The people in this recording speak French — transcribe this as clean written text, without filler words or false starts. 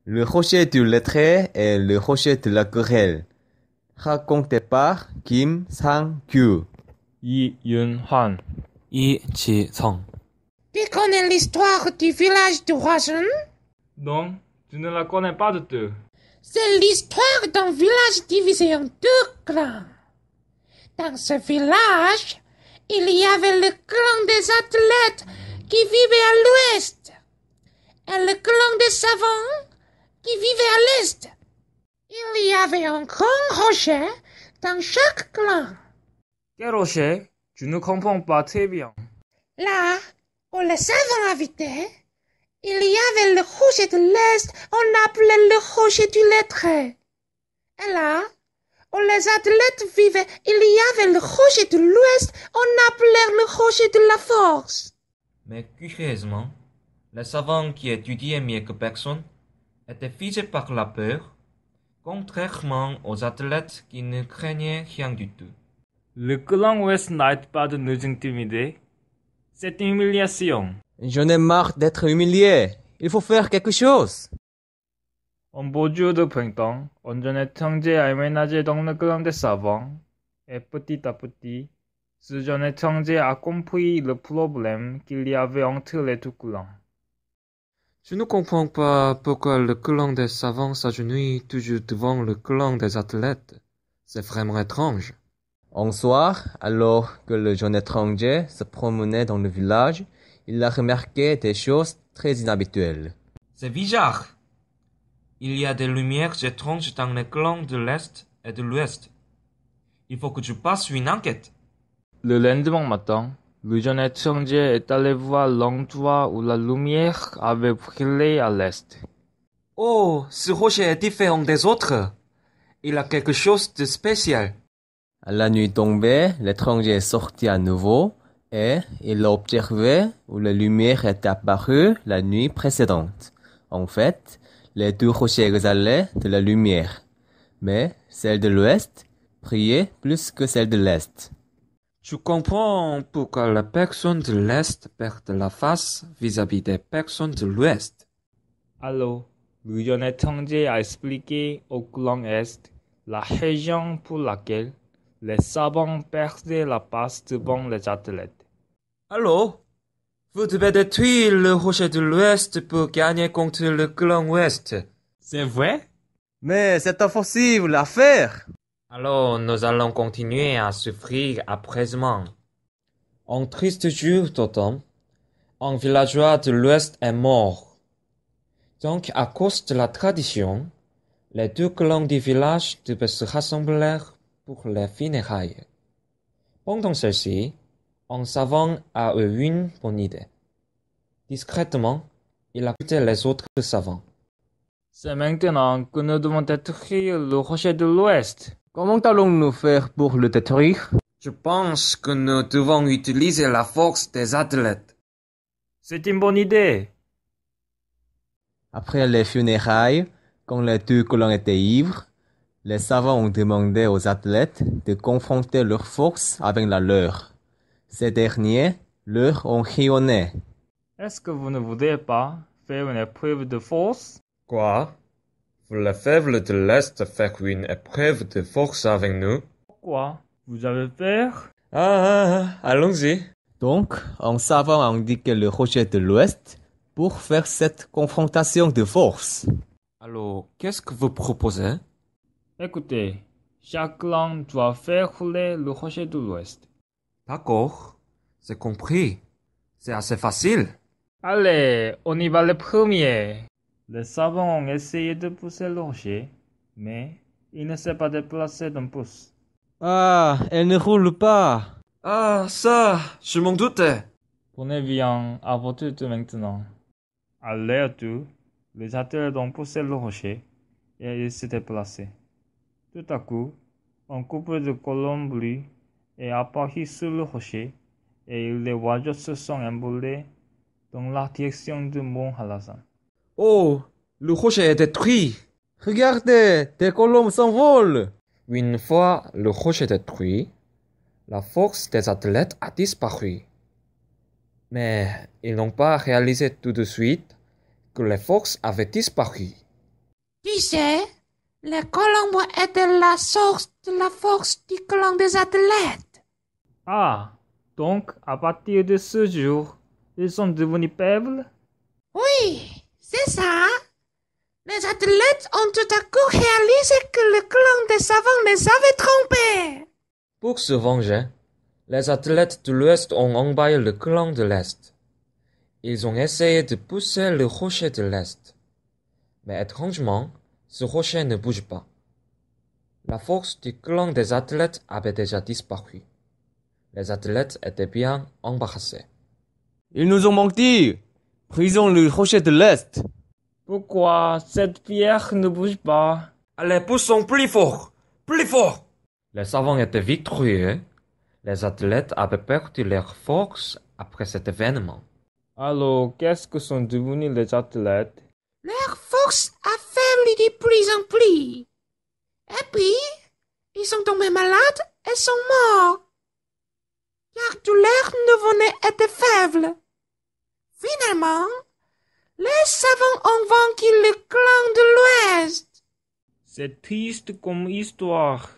Le rocher du lettré et le rocher de la querelle. Raconté par Kim Sang-kyu. 이윤환, 이지성. Tu connais l'histoire du village de Hwasun? Non, tu ne la connais pas du tout. C'est l'histoire d'un village divisé en deux clans. Dans ce village, il y avait le clan des athlètes qui vivait à l'ouest et le clan des savants qui vivait à l'est. Il y avait un grand rocher dans chaque clan. Quel rocher? Tu ne comprends pas très bien. Là où les savants habitaient, il y avait le rocher de l'Est, on appelait le rocher du lettré. Et là où les athlètes vivaient, il y avait le rocher de l'Ouest, on appelait le rocher de la force. Mais curieusement, les savants qui étudiaient mieux que personne étaient figés par la peur, contrairement aux athlètes qui ne craignaient rien du tout. Le clan ouest n'arrête pas de nous intimider. C'est une humiliation. J'en ai marre d'être humilié. Il faut faire quelque chose. Un beau jour de printemps, on jeune étranger a emménagé dans le clan des savants. Et petit à petit, ce jeune étranger a compris le problème qu'il y avait entre les deux clans. Je ne comprends pas pourquoi le clan des savants s'agenouille toujours devant le clan des athlètes. C'est vraiment étrange. Un soir, alors que le jeune étranger se promenait dans le village, il a remarqué des choses très inhabituelles. C'est bizarre. Il y a des lumières étranges dans les clans de l'Est et de l'Ouest. Il faut que je passe une enquête. Le lendemain matin, le jeune étranger est allé voir l'endroit où la lumière avait brillé à l'est. Oh, ce rocher est différent des autres. Il a quelque chose de spécial. À la nuit tombée, l'étranger est sorti à nouveau et il a observé où la lumière était apparue la nuit précédente. En fait, les deux rochers exhalaient de la lumière, mais celle de l'ouest brillait plus que celle de l'est. Tu comprends pourquoi les personnes de l'Est perdent la face vis-à-vis des personnes de l'Ouest. Alors, le jeune étranger a expliqué au clan Est la raison pour laquelle les savants perdaient la face devant les athlètes. Alors, vous devez détruire le rocher de l'Ouest pour gagner contre le clan Ouest. C'est vrai? Mais c'est impossible à faire! Alors, nous allons continuer à souffrir après-demain. Un triste jour d'automne, un villageois de l'Ouest est mort. Donc, à cause de la tradition, les deux clans du village devaient se rassembler pour les funérailles. Pendant celle-ci, un savant a eu une bonne idée. Discrètement, il a écouté les autres savants. C'est maintenant que nous devons détruire le rocher de l'Ouest. Comment allons-nous faire pour le détruire? Je pense que nous devons utiliser la force des athlètes. C'est une bonne idée. Après les funérailles, quand les deux clans étaient ivres, les savants ont demandé aux athlètes de confronter leurs forces avec la leur. Ces derniers leur ont ri au nez. Est-ce que vous ne voudrez pas faire une épreuve de force? Quoi? Vous les faibles de l'Est faire une épreuve de force avec nous? Pourquoi? Vous avez peur? Allons-y. Donc, un savant a indiqué le rocher de l'Ouest pour faire cette confrontation de force. Alors, qu'est-ce que vous proposez? Écoutez, chaque clan doit faire rouler le rocher de l'Ouest. D'accord, c'est compris. C'est assez facile. Allez, on y va le premier. Les savants ont essayé de pousser le rocher, mais il ne s'est pas déplacé d'un pouce. Ah, elle ne roule pas. Ah, ça, je m'en doutais. Prenez bien à votre tour maintenant. À leur tour, les athlètes ont poussé le rocher et il s'est déplacé. Tout à coup, un couple de colombes bleues est apparu sur le rocher et les oiseaux se sont envolés dans la direction du mont Halasan. Oh, le rocher est détruit. Regardez, des colombes s'envolent. Une fois le rocher détruit, la force des athlètes a disparu. Mais ils n'ont pas réalisé tout de suite que les forces avaient disparu. Tu sais, les colombes étaient la source de la force du clan des athlètes. Ah, donc à partir de ce jour, ils sont devenus faibles? Oui, c'est ça. Les athlètes ont tout à coup réalisé que le clan des savants les avait trompés. Pour se venger, les athlètes de l'Ouest ont envahi le clan de l'Est. Ils ont essayé de pousser le rocher de l'Est. Mais étrangement, ce rocher ne bouge pas. La force du clan des athlètes avait déjà disparu. Les athlètes étaient bien embarrassés. Ils nous ont menti. Brisons le rocher de l'Est. Pourquoi cette pierre ne bouge pas? Allez, poussons plus fort! Plus fort! Les savants étaient victorieux. Les athlètes avaient perdu leur force après cet événement. Alors, qu'est-ce que sont devenus les athlètes? Leur force affaiblit de plus en plus. Et puis, ils sont tombés malades et sont morts. Car tous leurs nouveau-nés étaient faibles. Finalement, les savants ont vaincu le clan de l'Ouest. C'est triste comme histoire.